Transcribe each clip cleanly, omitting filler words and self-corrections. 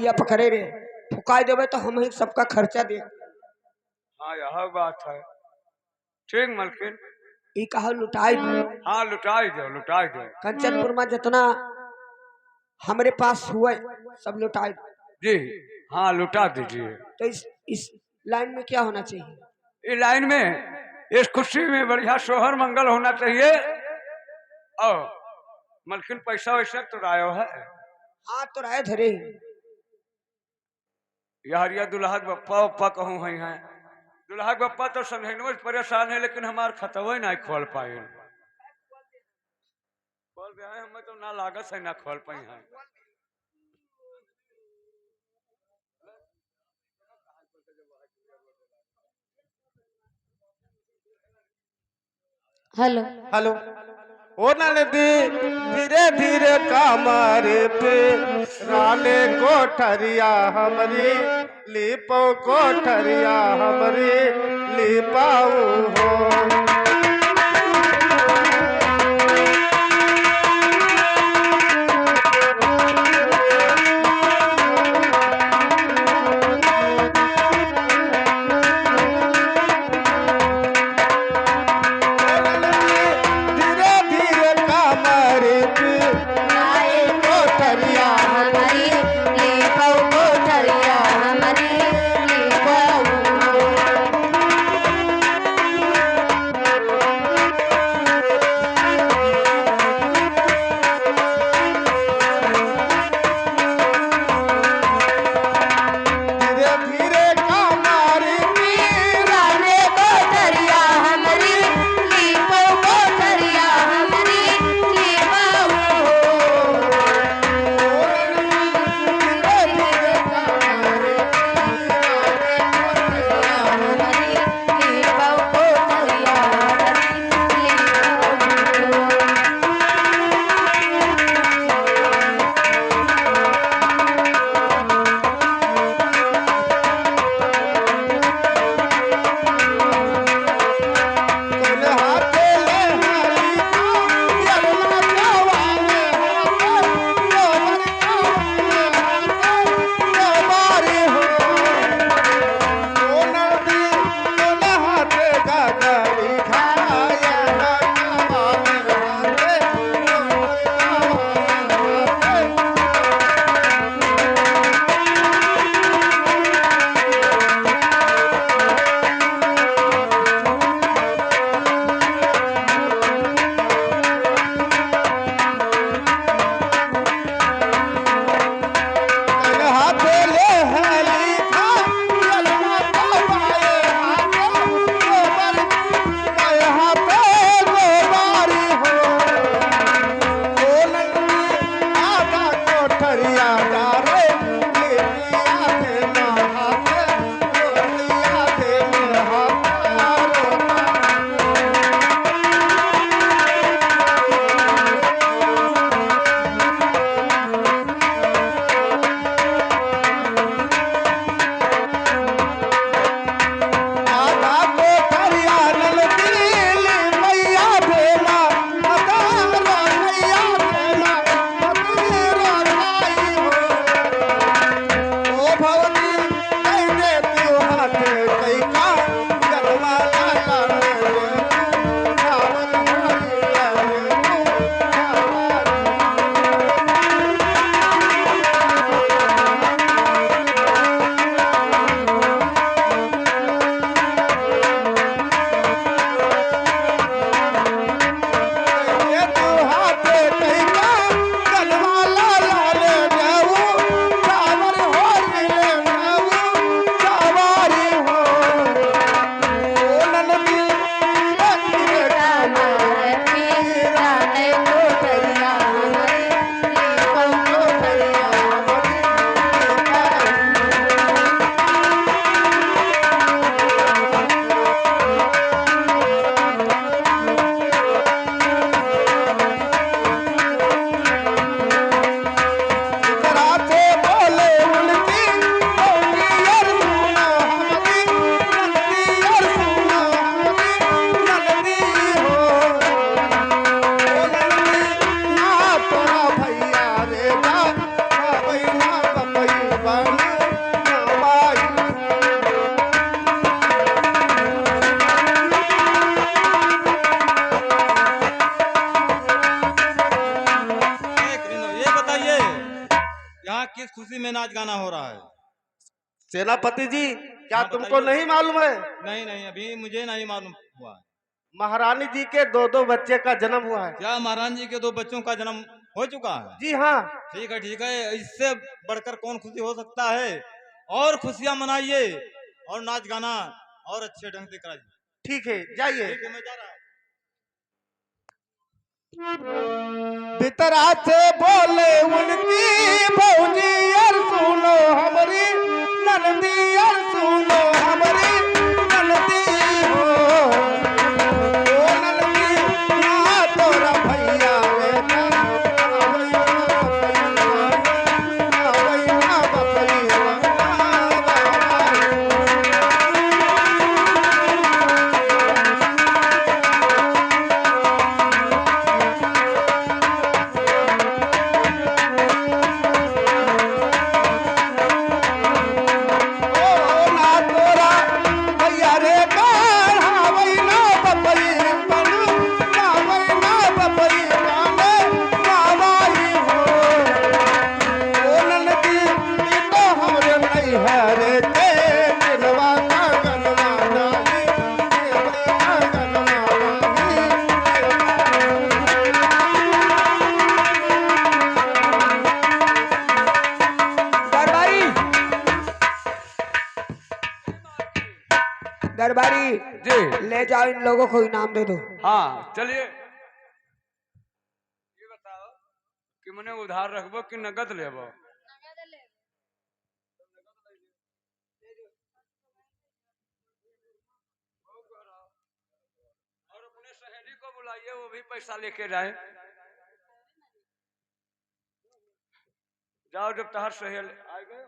भेड़िया पकड़े रे फुकाई देवे तो हम ही सबका खर्चा दे। हाँ यह बात है। ठीक मलकिन। ई कहा लुटाई दो। हाँ लुटाई दो लुटाई दो। कंचनपुर में जितना हमारे पास हुए सब लुटाई दो। जी हाँ लुटा दीजिए। तो इस लाइन में क्या होना चाहिए? इस लाइन में इस खुशी में बढ़िया सोहर मंगल होना चाहिए। और मलकिन पैसा वैसा तो रायो है। हाँ तो राय धरे यार दुल्हा बप्पा उप्पा कहूँ है दुल्हा बप्पा तो समझने परेशान है लेकिन हमार खतवे नहीं खोल पाए। खोल गया है हमें तो ना लागत है ना खोल पाई है। हेलो हेलो ओ ननदी धीरे धीरे कमरे पे राने कोठरिया हमरी लिपो कोठरिया हमरी लिपाऊ हो। बन माई। ये बताइए यहाँ किस खुशी में नाच गाना हो रहा है? सेनापति जी, क्या हाँ, तुमको बताइए। नहीं मालूम है? नहीं नहीं, अभी मुझे नहीं मालूम हुआ। महारानी जी के दो बच्चे का जन्म हुआ है। क्या महारानी जी के 2 बच्चों का जन्म हो चुका है? जी हाँ। ठीक है, इससे बढ़कर कौन खुशी हो सकता है? और खुशियां मनाइए और नाच गाना और अच्छे ढंग से कराइए। ठीक है, जाइए। ठीक है, मैं जा रहा हूँ। भीतरा से बोले उनकी भौजी, और सुनो हमारी ननदी, और सुनो हमारी ननदी हो। ओ ननदी ना तोरा भैया बेटा, आवई ना बकरी दरबारी जी ले जाओ, इन लोगों को इनाम दे दो। हाँ चलिए, ये बताओ कि मने उधार रखबो कि नगद लेबो? और अपने सहेली को बुलाइए, वो भी पैसा लेके जाए। जाओ, जब तहार सहेली आ गए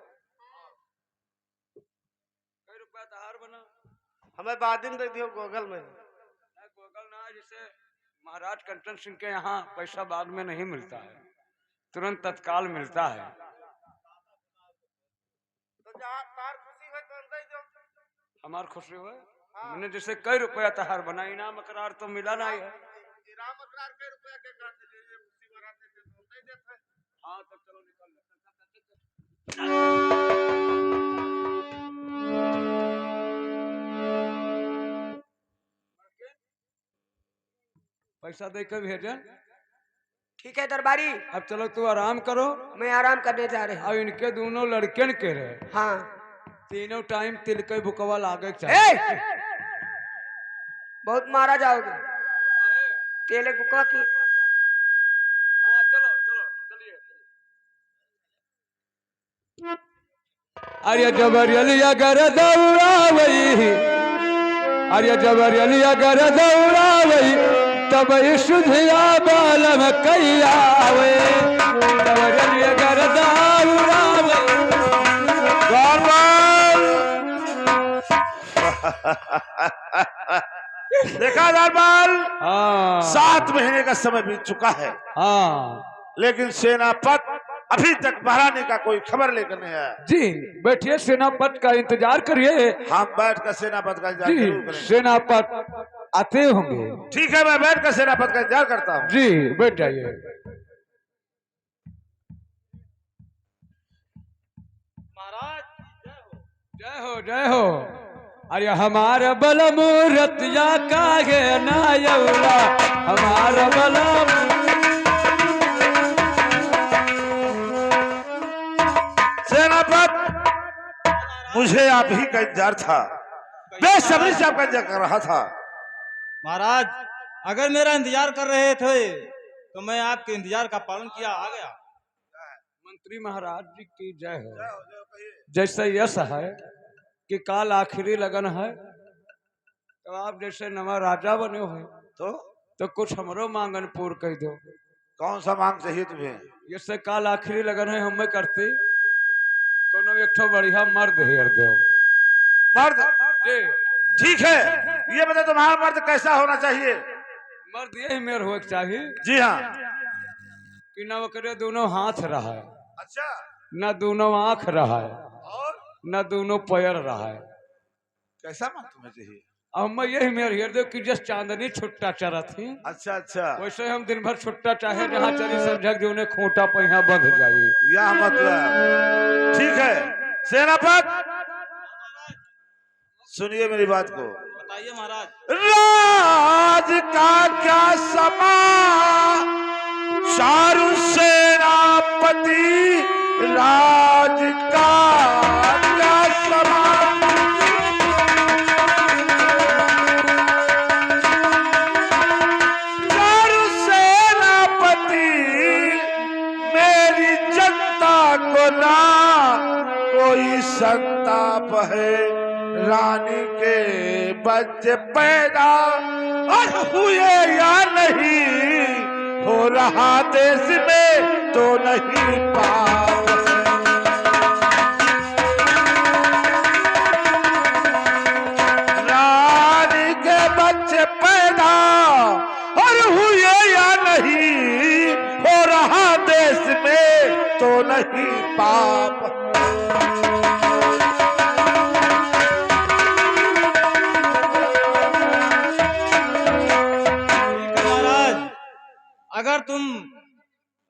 कई रुपया तहार बना। हमें बादिन दे दियो गूगल में। ना गूगल ना, जैसे महाराज कंचन सिंह के यहाँ पैसा बाद में नहीं मिलता है, तुरंत तत्काल मिलता है। तो जहाँ तार खुशी है तो दे दो। हमार खुशी हुए मैंने जैसे कई रुपया तहार बना, इनाम अकरार तो मिला नहीं है। राम अकरार के रुपया के काट दे, ये खुशी बनाते थे तो दे देते। हाँ तो चलो निकल लेते। पैसा दे के भेजे। ठीक है दरबारी, अब चलो तू आराम करो। मैं आराम करने जा रहे अब हैं। इनके दोनों लड़कन के रहे हाँ। तीनों टाइम तिल के बुकवा लागे ए! चाहिए। बहुत मारा जाओगे। केले बुकवा की हाँ चलो चलो चलिए। अरे जबरियली अगर दौड़ावई, अरे जबरियली अगर दौड़ावई, तब सुधिया बालम कैयावे। जबरियली अगर दौड़ावई। देखा दरबार, हाँ 7 महीने का समय बीत चुका है, हाँ लेकिन सेनापत अभी तक महारानी का कोई खबर लेकर नहीं आया। जी बैठिए, सेनापत का इंतजार करिए। हम बैठ कर सेनापत का इंतजार जरूर जी करेंगे। सेनापत आते होंगे। ठीक है, मैं बैठ कर सेनापत का इंतजार करता हूँ। जी बैठ जाइए। महाराज जय हो जय हो। अरे हमारा बल मूर्तिया कागे नायौला, हमारा बल। सेनापत, मुझे आप ही का इंतजार था, बेसब्री से आपका इंतजार कर रहा था। महाराज, अगर मेरा इंतजार कर रहे थे तो मैं आपके इंतजार का पालन किया आ गया। मंत्री महाराज जी की जय हो। जैसे यश है कि काल आखिरी लगन है, तो आप जैसे नवा राजा बने हो तो कुछ हमरो मांगन पूर्ण कर दो। कौन सा मांग चाहिए तुम्हें? जैसे काल आखिरी लगन है, हमें करती कोनो एक ठो बढ़िया मर्द हेर दो। मर्द? जी ठीक है, ये बता तुम्हारा मर्द कैसा होना चाहिए? मर्द यही मेर हो चाहिए जी हाँ। कि न करे दोनों हाथ रहा। अच्छा, न दोनों आंख रहा है, और न दोनों पैर रहा है। कैसा मन तुम्हें चाहिए? अब मैं यही मेरे हृदय की जस चांदनी छुट्टा चरा थी, अच्छा अच्छा, वैसे हम दिन भर छुट्टा चाहे जहाँ चली समझक जो उन्हें खोटा पहिया बंध जाए। यह मतलब ठीक है। सेनापति सुनिए मेरी बात को। बताइए महाराज। राज का क्या समा चारु सेनापति, राज का क्या समा चारु सेनापति, मेरी जनता को ना कोई संताप है। रानी के बच्चे पैदा और हुए या नहीं, हो रहा देश में तो नहीं पाप है। रानी के बच्चे पैदा और हुए या नहीं, हो रहा देश में तो नहीं पाप। अगर तुम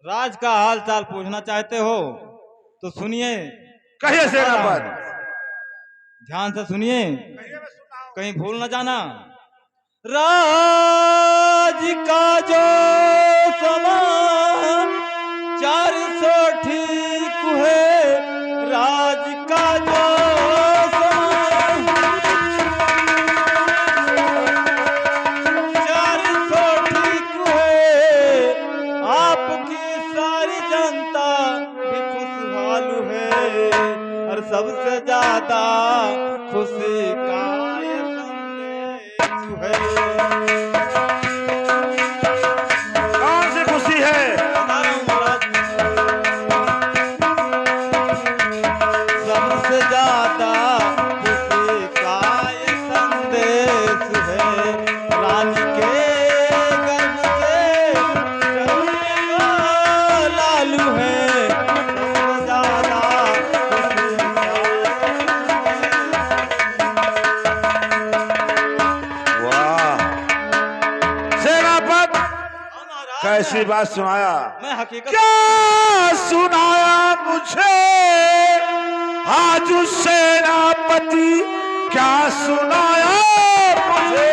राज का हाल चाल पूछना चाहते हो तो सुनिए। कहिए सेनापति, ध्यान से सुनिए, कहीं भूल न जाना। राज का जो समान 400 ठीक है, राज का जो समान 400 ठीक है, आपकी सारी जनता भी खुशहाल है, और सबसे ज्यादा खुशी का ये संदेश है। कौन सी खुशी है? बता रहा हूं महाराज। सबसे ज्यादा खुशी का ये संदेश है, रानी के गर्भ से जन्मे का लालू है, सबसे ज्यादा खुशी का वाह सेनापति, कैसी बात सुनाया। मैं हकीकत क्या सुनाया मुझे आज उस सेनापति, क्या सुनाया मुझे।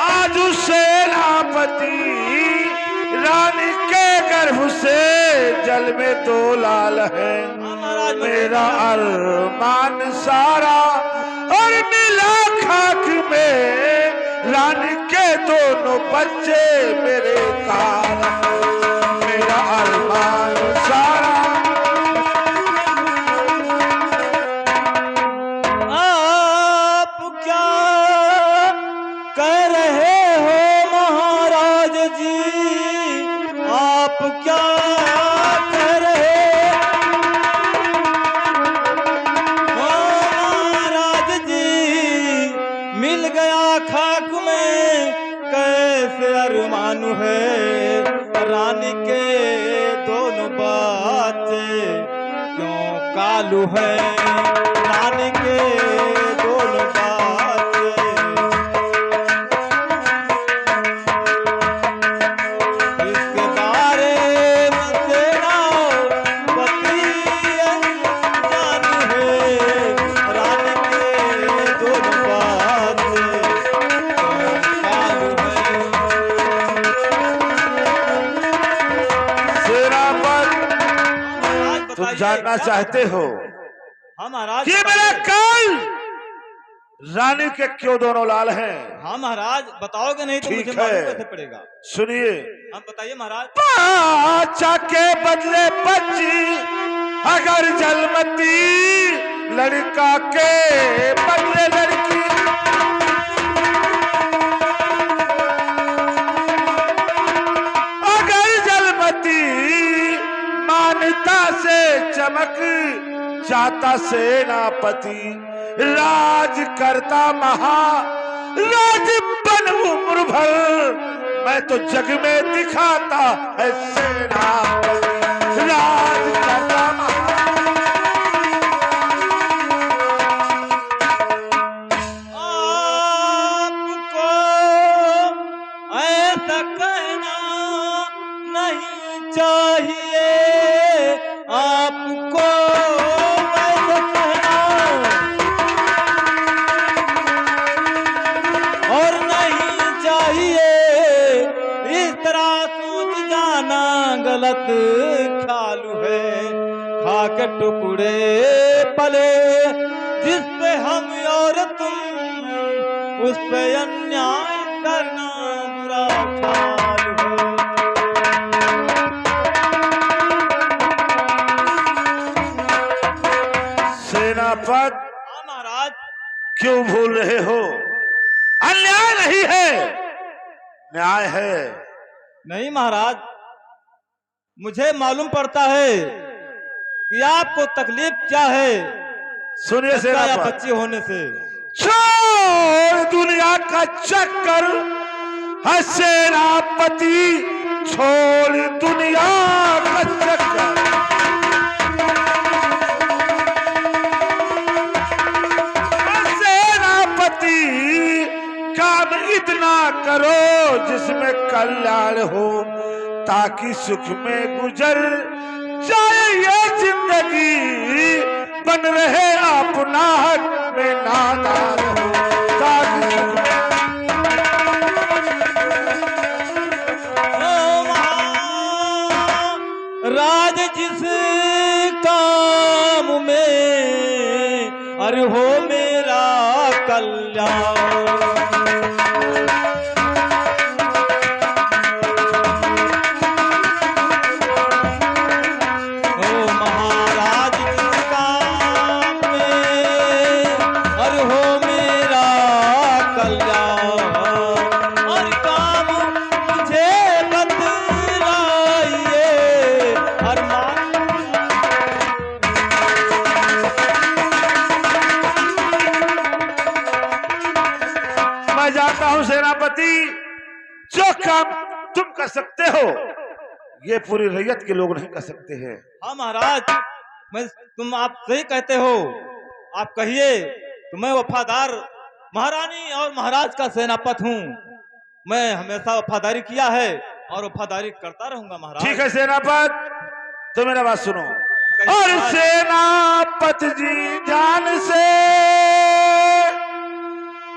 आज उस सेनापति, रानी के गर्भ से जल में 2 लाल है। महाराज मेरा अरमान सारा और मिला खाक में, रानी के दोनों बच्चे मेरे कारण। मेरा अरमान सारा आप क्या कह रहे हो महाराज जी, आप क्या कह रहे हो महाराज जी, मिल गया खाक में कैसे अरमानु है, रानी के दोनों बच्चे क्यों कालू है, रानी के दोनों बच्चे। इसके बारे में सेनापति अनजान है, रानी के दोनों बच्चे क्यों कालू है। सेनापति, महाराज तुम बताइए, जानना क्या? चाहते हो हाँ महाराज कि मेरा बताइए। काल रानी के क्यों दोनों लाल हैं? हाँ महाराज बताओगे नहीं तो ठीक मुझे मालूम है। कैसे पड़ेगा। सुनिए। हम बताइए महाराज। बाचा के बदले बच्ची, अगर जलमती, लड़का के बदले लड़की। अगर जलमती मान्यता से चमक जाता सेनापति, राज करता महा राज बन उम्र भर, मैं तो जग में दिखाता है सेनापति राज का आपको ऐसा कहना नहीं चाहिए, आपको ऐसा कहना और नहीं चाहिए, इस तरह सोच जाना गलत ख्याल है। खा के टुकड़े पले जिस पे हम और तुम, उस पे अन्याय करना बुरा ख्याल है। सेनापत हाँ महाराज। क्यों भूल रहे हो? अन्याय नहीं है, न्याय है। नहीं महाराज, मुझे मालूम पड़ता है कि आपको तकलीफ क्या है सुनिए बच्चा या सेनापति, बच्ची होने से। छोड़ दुनिया का चक्कर है सेनापति, छोड़ दुनिया का चक्कर। सेनापति काम इतना करो जिसमें कल्याण हो, ताकि सुख में गुजर जाए ये जिंदगी, बन रहे अपना हक में नादान हो, ताकि सुख में राज जिस काम में अरे हो मेरा कल्याण, ओ महाराज जिस काम में अरे हो मेरा कल्याण, और काम मुझे बतलाइए हर मैं जानता हूं सेनापति, जो काम तुम कर सकते हो ये पूरी रैयत के लोग नहीं कर सकते हैं। हाँ महाराज, आप सही कहते हो। आप कहिए तो मैं वफादार महारानी और महाराज का सेनापति हूँ। मैं हमेशा वफादारी किया है और वफादारी करता रहूंगा महाराज। ठीक है सेनापति, तो मेरा बात सुनो। कहिए और महाराज। सेनापति जी जान से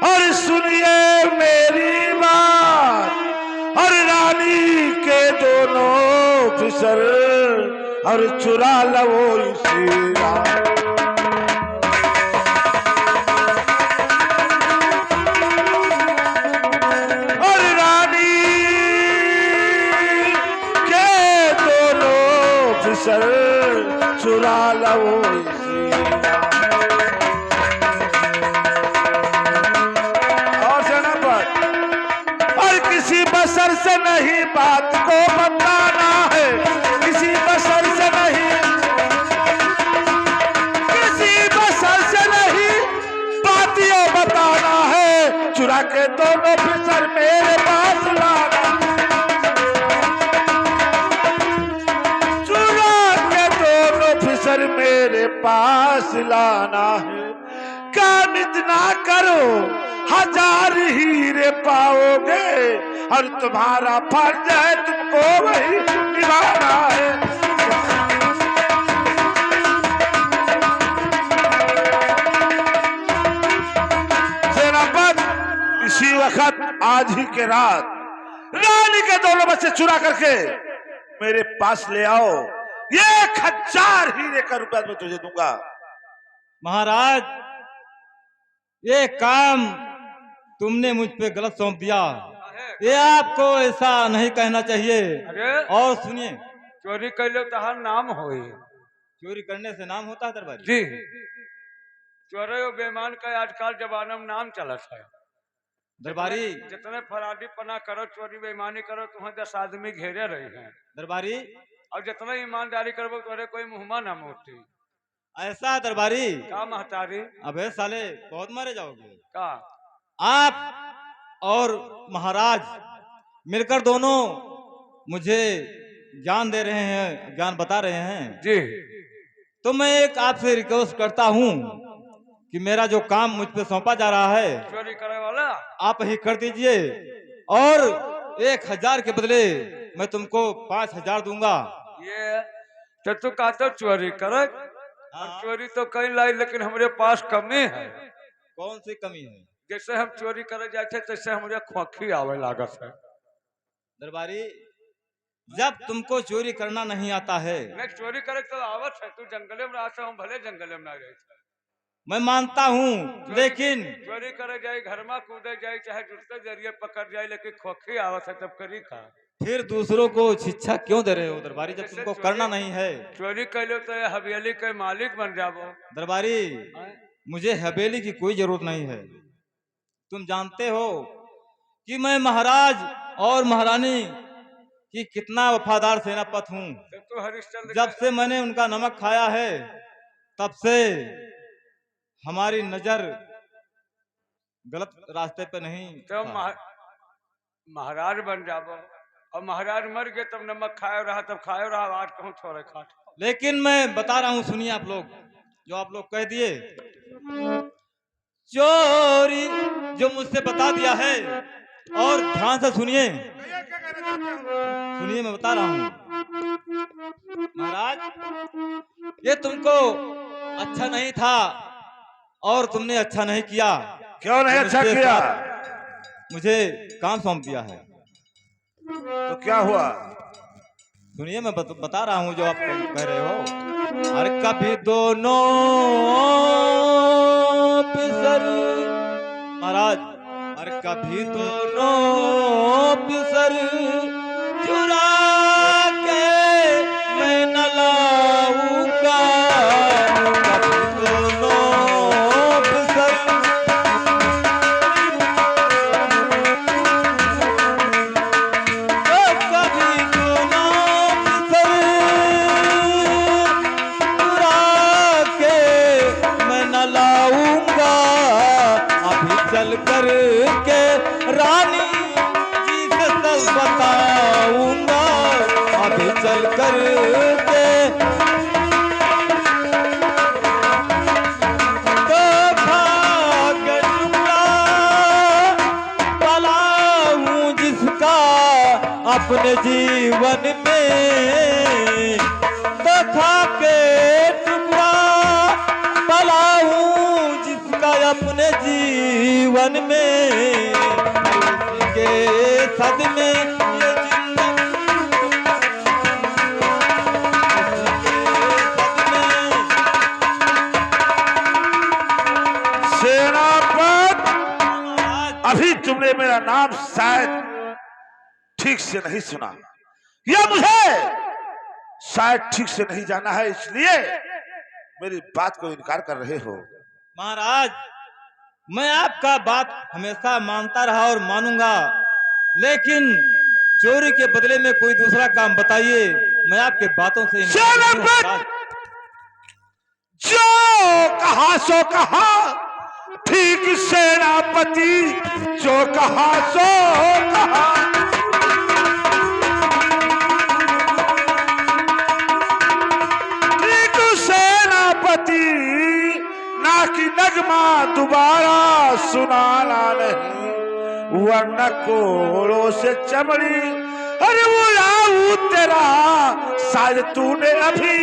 और सुनिए मेरी बात, और रानी के दोनों ऑफिसर और चुरा लो इसी रात। और रानी के दोनों ऑफिसर चुरा लो इसी रात। और सेनापति, और किसी बसर से नहीं बात को बताना है, किसी बसर से नहीं, किसी बसर से नहीं बात ये बताना है, चुरा के दोनों ऑफिसर मेरे पास लाना, चुरा के दोनों ऑफिसर मेरे पास लाना है। काम इतना करो 1000 हीरे पाओगे, और तुम्हारा फर्ज है तुमको वही निभाना है। सेनापति, इसी वक्त आज ही के रात रानी के दोनों बच्चे चुरा करके मेरे पास ले आओ, 1000 हीरे का रुपया मैं तुझे दूंगा। महाराज, ये काम तुमने मुझ पे गलत सौंप दिया। ये आपको ऐसा नहीं कहना चाहिए। अरे और सुनिए, चोरी कर लो तो हर नाम होई। चोरी करने से नाम होता है दरबारी? जी, चोरे और बेईमान का आजकल जमाना में नाम चलत है। दरबारी जितने फराडी पना करो, चोरी बेईमानी करो, तुम्हें 10 आदमी घेरे रहे हैं। दरबारी और जितना ईमानदारी करो तुम्हारे कोई मुहमा ना मोटी। ऐसा है दरबारी। का महतारी? अबे साले बहुत मारे जाओगे। का आप और महाराज मिलकर दोनों मुझे ज्ञान दे रहे हैं, ज्ञान बता रहे हैं। जी तो मैं एक आपसे रिक्वेस्ट करता हूँ कि मेरा जो काम मुझ पे सौंपा जा रहा है चोरी करे वाला आप ही कर दीजिए, और 1000 के बदले मैं तुमको 5000 दूंगा। ये तो तू कहते चोरी करे, और चोरी तो कहीं लाई, लेकिन हमारे पास कमी है। कौन सी कमी है? जैसे हम चोरी करे जाते तैसे हमारे खोखी आवे लागत है। दरबारी, जब तुमको चोरी करना नहीं आता है, नहीं चोरी करे तो आवत है, तू जंगले में रहता, हम भले जंगले में ना रहे। मैं मानता हूँ, लेकिन चोरी करे जाए, घर में कूदे जाए, चाहे जुटते जरिए पकड़ जाए, लेकिन खोखी आवत है तब करी का। फिर दूसरों को शिक्षा क्यों दे रहे हो दरबारी, जब तुमको करना नहीं है? चोरी कर लो तो ये हवेली के मालिक बन जाओ। दरबारी, मुझे हवेली की कोई जरूरत नहीं है। तुम जानते हो कि मैं महाराज और महारानी की कितना वफादार सेनापति हूँ। तो हरिश्चंद्र जब से मैंने उनका नमक खाया है तब से हमारी नजर गलत रास्ते पे नहीं तो था। महाराज बन जाओ, और महाराज मर गए तब नमक खाए रहा, तब खाए रहा, आज कहूँ छोड़े खाट। लेकिन मैं बता रहा हूँ, सुनिए आप लोग, जो आप लोग कह दिए चोरी जो मुझसे बता दिया है, और ध्यान से सुनिए, भैया क्या कहना चाहते हो? सुनिए मैं बता रहा हूँ। महाराज, ये तुमको अच्छा नहीं था और तुमने अच्छा नहीं किया। क्यों नहीं अच्छा मुझसे किया? मुझे काम सौंप दिया है। तो क्या हुआ? सुनिए मैं बता रहा हूँ जो आप कह रहे हो। अरे कभी दोनों पिसर, महाराज, अरे कभी दोनों पिसर चुरा के मैं न लाऊंगा। कभी दोनों पिसर, कभी दोनों पिसर चुरा के मैं न लाऊंगा। अभी चल कर के रानी जी से सब बताऊंगा। अभी चल कर के तो भाग्य टुकड़ा पलाऊं जिसका अपने जीवन में, तो खा के टुकड़ा पलाऊं जिसका अपने जीवन में। उसी के सदमे ये जिंदगी, सेनापत, अभी तुमने मेरा नाम शायद ठीक से नहीं सुना, या मुझे शायद ठीक से नहीं जाना है, इसलिए मेरी बात को इनकार कर रहे हो। महाराज, मैं आपका बात हमेशा मानता रहा और मानूंगा, लेकिन चोरी के बदले में कोई दूसरा काम बताइए, मैं आपके बातों से इनकार नहीं हूं, महाराज। जो कहा सो कहा, ठीक सेनापति, जो कहा सो कहा। ठीक सेनापति, ना कि नगमा दोबारा सुनाना नहीं, वरना कोड़ों से चमड़ी अरे उड़ाऊ तेरा, शायद तूने अभी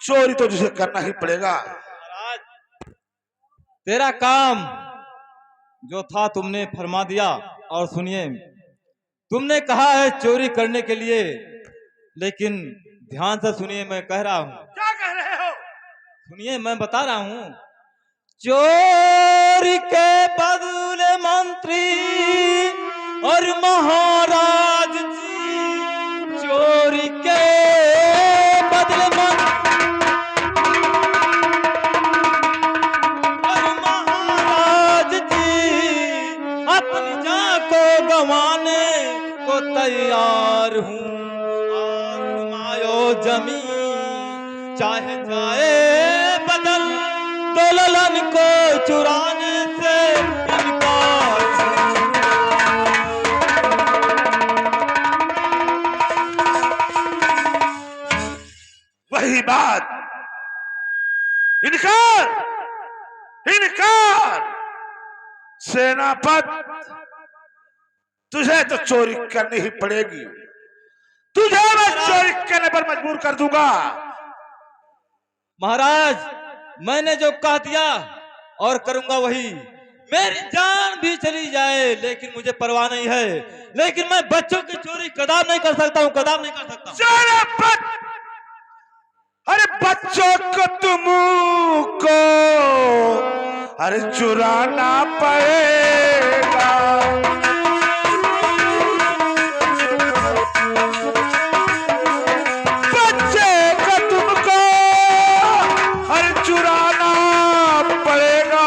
चोरी तो तुझे करना ही पड़ेगा। महाराज, तेरा काम जो था तुमने फरमा दिया, और सुनिए, तुमने कहा है चोरी करने के लिए, लेकिन ध्यान से सुनिए, मैं कह रहा हूं। क्या कह रहे हो? सुनिए मैं बता रहा हूं। चोरी के बदले मंत्री और महाराज जी, चोरी के बदले और महाराज जी, अपनी जान को गंवाने को तैयार हूँ। आयो जमीन चुराने से इनकार। वही बात, इनकार इनकार। सेनापत, तुझे तो चोरी करनी ही पड़ेगी, तुझे मैं चोरी करने पर मजबूर कर दूंगा। महाराज, मैंने जो कह दिया और करूंगा वही। मेरी जान भी चली जाए लेकिन मुझे परवाह नहीं है, लेकिन मैं बच्चों की चोरी कदाम नहीं कर सकता हूँ, कदाम नहीं कर सकता। सेनापत, अरे बच्चों को तुमको अरे चुराना पड़ेगा। बच्चे को तुमको अरे चुराना पड़ेगा,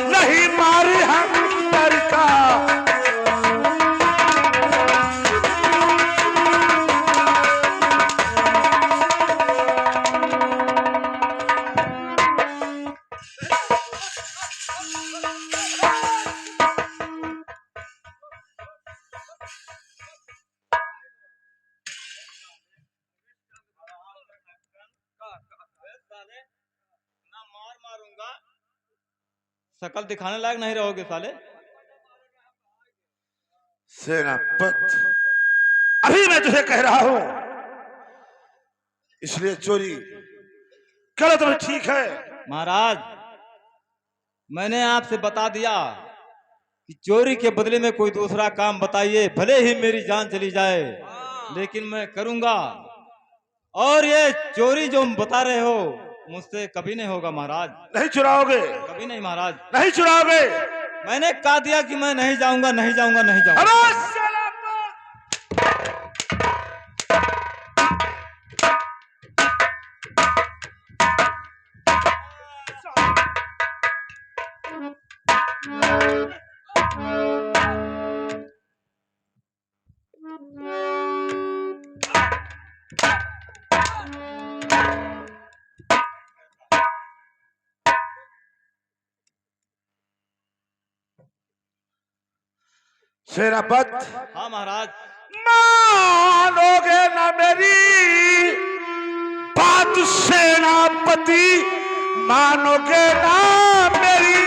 नहीं मारी हम डर का। ना मार मारूंगा, शकल दिखाने लायक नहीं रहोगे साले। सेनापत, अभी मैं तुझे कह रहा हूं, इसलिए चोरी करो तो ठीक है। महाराज, मैंने आपसे बता दिया कि चोरी के बदले में कोई दूसरा काम बताइए, भले ही मेरी जान चली जाए लेकिन मैं करूंगा। और ये चोरी जो बता रहे हो मुझसे कभी नहीं होगा महाराज। नहीं चुराओगे? कभी नहीं महाराज। नहीं चुराओगे? मैंने कह दिया कि मैं नहीं जाऊंगा, नहीं जाऊंगा, नहीं जाऊंगा। अरे सेनापत, हाँ महाराज। मानोगे ना मेरी बात सेनापति, मानोगे ना मेरी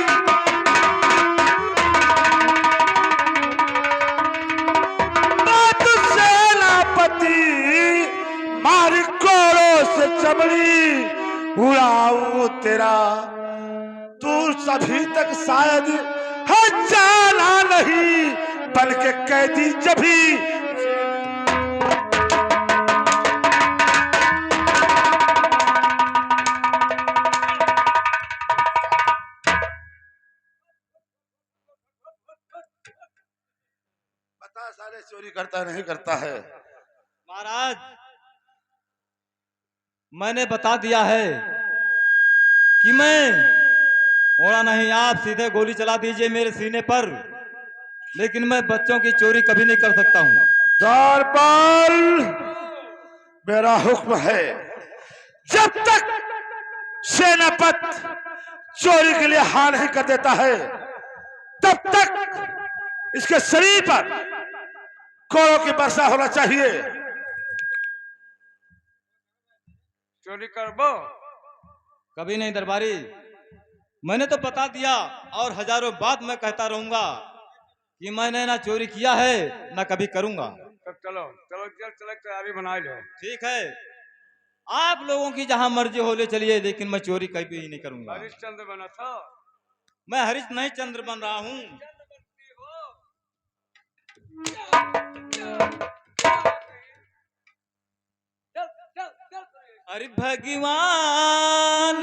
बात सेनापति। मारी कोड़ों से चमड़ी उड़ाऊं तेरा, तू सभी तक शायद है जाना नहीं, बन के कैदी जब भी बता साले चोरी करता नहीं करता है। महाराज, मैंने बता दिया है कि मैं थोड़ा नहीं, आप सीधे गोली चला दीजिए मेरे सीने पर, लेकिन मैं बच्चों की चोरी कभी नहीं कर सकता हूँ। दरबार, मेरा हुक्म है, जब तक सेनापत चोरी के लिए हाँ नहीं कर देता है तब तक इसके शरीर पर कोड़ों की वर्षा होना चाहिए। चोरी करबो? कभी नहीं दरबारी, मैंने तो बता दिया और हजारों बात मैं कहता रहूंगा कि मैंने ना चोरी किया है ना कभी करूंगा। तब चलो चलो, जल्द चले, तैयारी बना लो। ठीक है, आप लोगों की जहां मर्जी हो ले चलिए, लेकिन मैं चोरी कभी नहीं करूंगा। हरिश्चंद्र बना था? मैं हरीश नहीं चंद्र बन रहा हूँ। अरे भगवान,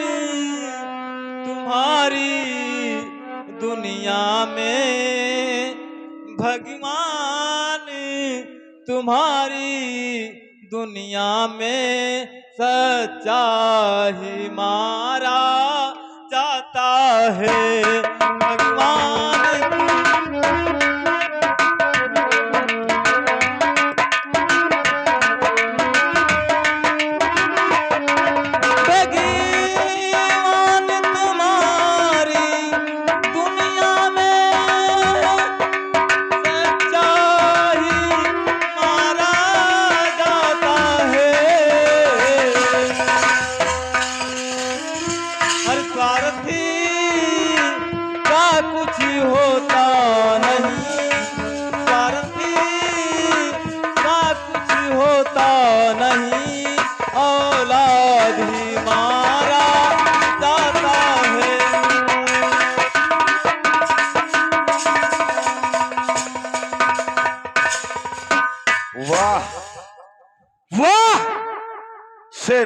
तुम्हारी दुनिया में, भगवान तुम्हारी दुनिया में सच्चा ही मारा जाता है। भगवान भगवान तुम्हारी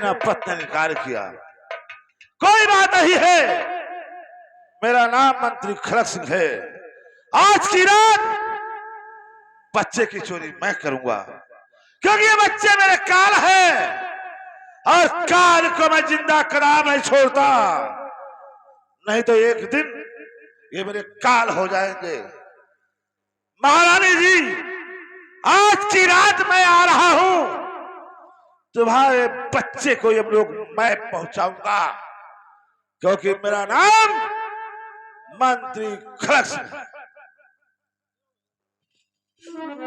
न पत्नी ने कार्य किया। कोई बात नहीं है, मेरा नाम मंत्री खड़क सिंह है। आज की रात बच्चे की चोरी मैं करूंगा, क्योंकि ये बच्चे मेरे काल है और काल को मैं जिंदा करा नहीं छोड़ता, नहीं तो एक दिन ये मेरे काल हो जाएंगे। महारानी जी, आज की रात मैं आ रहा हूं, तुम्हारे बच्चे को ये लोग मैं पहुंचाऊंगा, क्योंकि मेरा नाम मंत्री खड़क सिंह है।